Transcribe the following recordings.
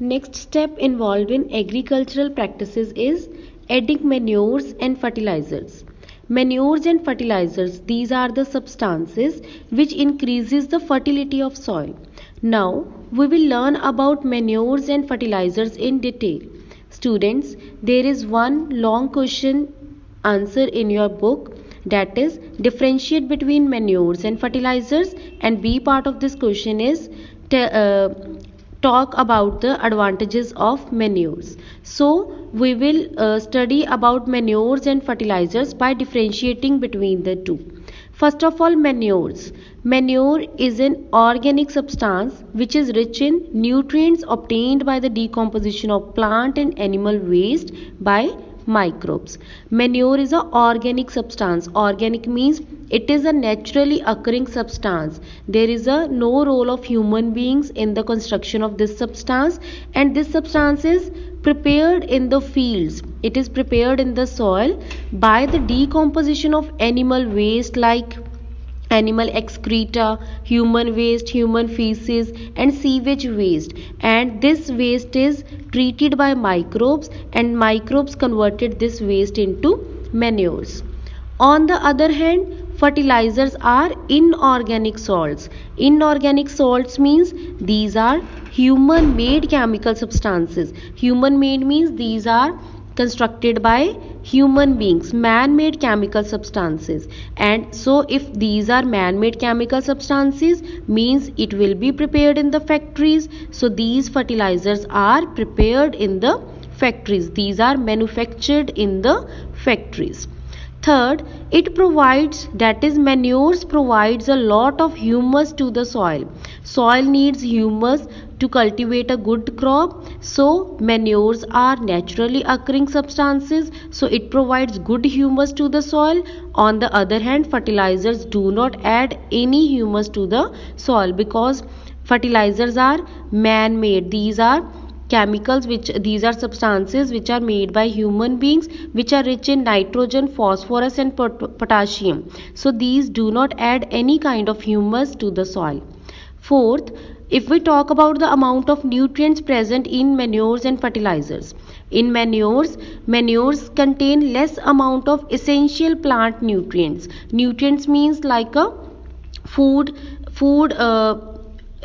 Next step involved in agricultural practices is adding manures and fertilizers. Manures and fertilizers, these are the substances which increases the fertility of soil. Now we will learn about manures and fertilizers in detail. Students, there is one long question answer in your book, that is differentiate between manures and fertilizers, and B part of this question is talk about the advantages of manures. So we will study about manures and fertilizers by differentiating between the two. First of all, manures. Manure is an organic substance which is rich in nutrients obtained by the decomposition of plant and animal waste by microbes. Manure is an organic substance. Organic means it is a naturally occurring substance. There is no role of human beings in the construction of this substance, and this substance is prepared in the fields. It is prepared in the soil by the decomposition of animal waste like animal excreta, human waste, human feces, and sewage waste. And this waste is treated by microbes, and microbes converted this waste into manures. On the other hand, fertilizers are inorganic salts. Inorganic salts means these are human made chemical substances. Human made means these are constructed by human beings, man-made chemical substances. And so if these are man-made chemical substances, means it will be prepared in the factories. So these fertilizers are prepared in the factories. These are manufactured in the factories. Third, it provides, that is manures provides a lot of humus to the soil. Soil needs humus to cultivate a good crop. So manures are naturally occurring substances. So it provides good humus to the soil. On the other hand, fertilizers do not add any humus to the soil because fertilizers are man-made. These are chemicals, which these are substances which are made by human beings, which are rich in nitrogen, phosphorus and potassium. So these do not add any kind of humus to the soil. Fourth, if we talk about the amount of nutrients present in manures and fertilizers. In manures contain less amount of essential plant nutrients. Nutrients means like a food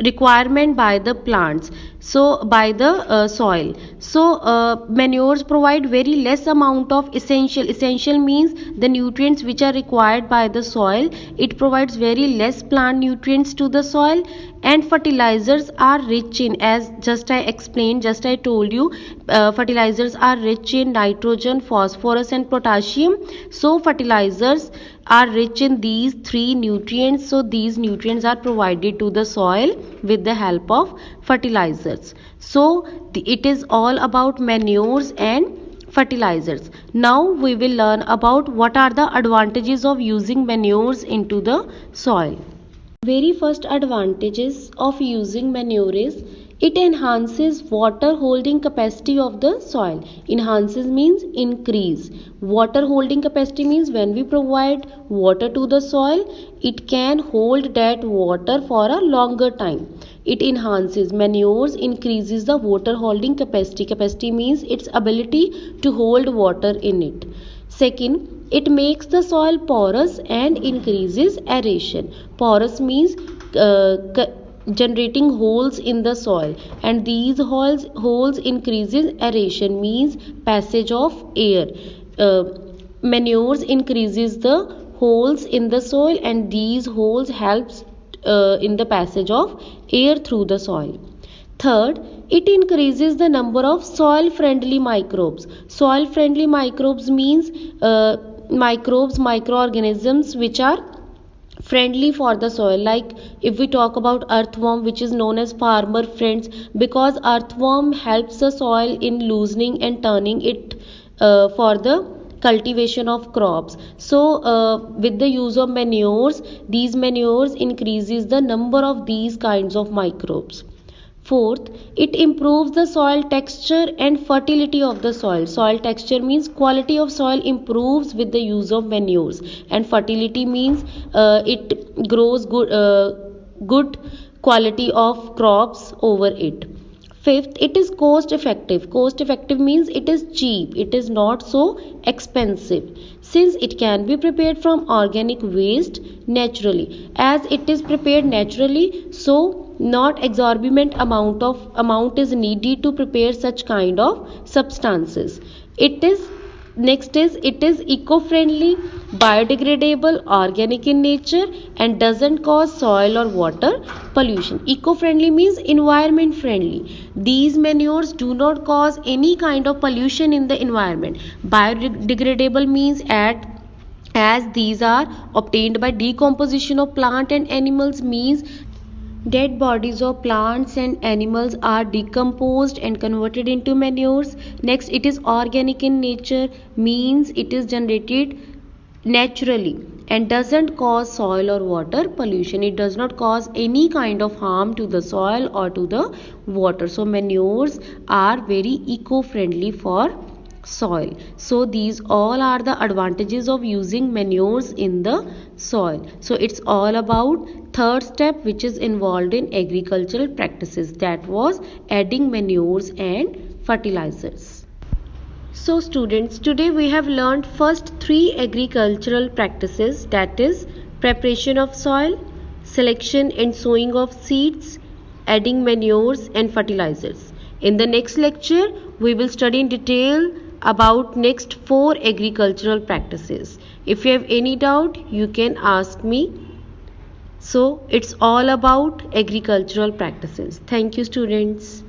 requirement by the plants, so by the soil. So manures provide very less amount of essential means the nutrients which are required by the soil. It provides very less plant nutrients to the soil. And fertilizers are rich in, as just I explained, just I told you, fertilizers are rich in nitrogen, phosphorus and potassium. So fertilizers are rich in these three nutrients. So these nutrients are provided to the soil with the help of fertilizers. So it is all about manures and fertilizers. Now we will learn about what are the advantages of using manures into the soil. Very first advantages of using manure is it enhances water holding capacity of the soil. Enhances means increase. Water holding capacity means when we provide water to the soil, it can hold that water for a longer time. It enhances. Manures increases the water holding capacity. Capacity means its ability to hold water in it. Second, it makes the soil porous and increases aeration. Porous means generating holes in the soil, and these holes increases aeration means passage of air. Manures increases the holes in the soil, and these holes helps in the passage of air through the soil. Third, it increases the number of soil friendly microbes. Soil friendly microbes means microorganisms which are friendly for the soil. Like if we talk about earthworm, which is known as farmer friends, because earthworm helps the soil in loosening and turning it for the cultivation of crops. So with the use of manures, these manures increases the number of these kinds of microbes. Fourth, it improves the soil texture and fertility of the soil. Soil texture means quality of soil improves with the use of manures, and fertility means it grows good quality of crops over it. Fifth, it is cost effective. Cost effective means it is cheap, it is not so expensive, since it can be prepared from organic waste naturally. As it is prepared naturally, so not exorbitant amount is needed to prepare such kind of substances. It is Next is it is eco-friendly, biodegradable, organic in nature, and doesn't cause soil or water pollution. Eco-friendly means environment friendly. These manures do not cause any kind of pollution in the environment. Biodegradable means as these are obtained by decomposition of plant and animals, means dead bodies of plants and animals are decomposed and converted into manures. Next, it is organic in nature, means it is generated naturally and doesn't cause soil or water pollution. It does not cause any kind of harm to the soil or to the water. So manures are very eco-friendly for soil. So these all are the advantages of using manures in the soil. So it's all about third step which is involved in agricultural practices, that was adding manures and fertilizers. So students, today we have learned first three agricultural practices, that is preparation of soil, selection and sowing of seeds, adding manures and fertilizers. In the next lecture, we will study in detail about next four agricultural practices. If you have any doubt, you can ask me. So it's all about agricultural practices. Thank you students.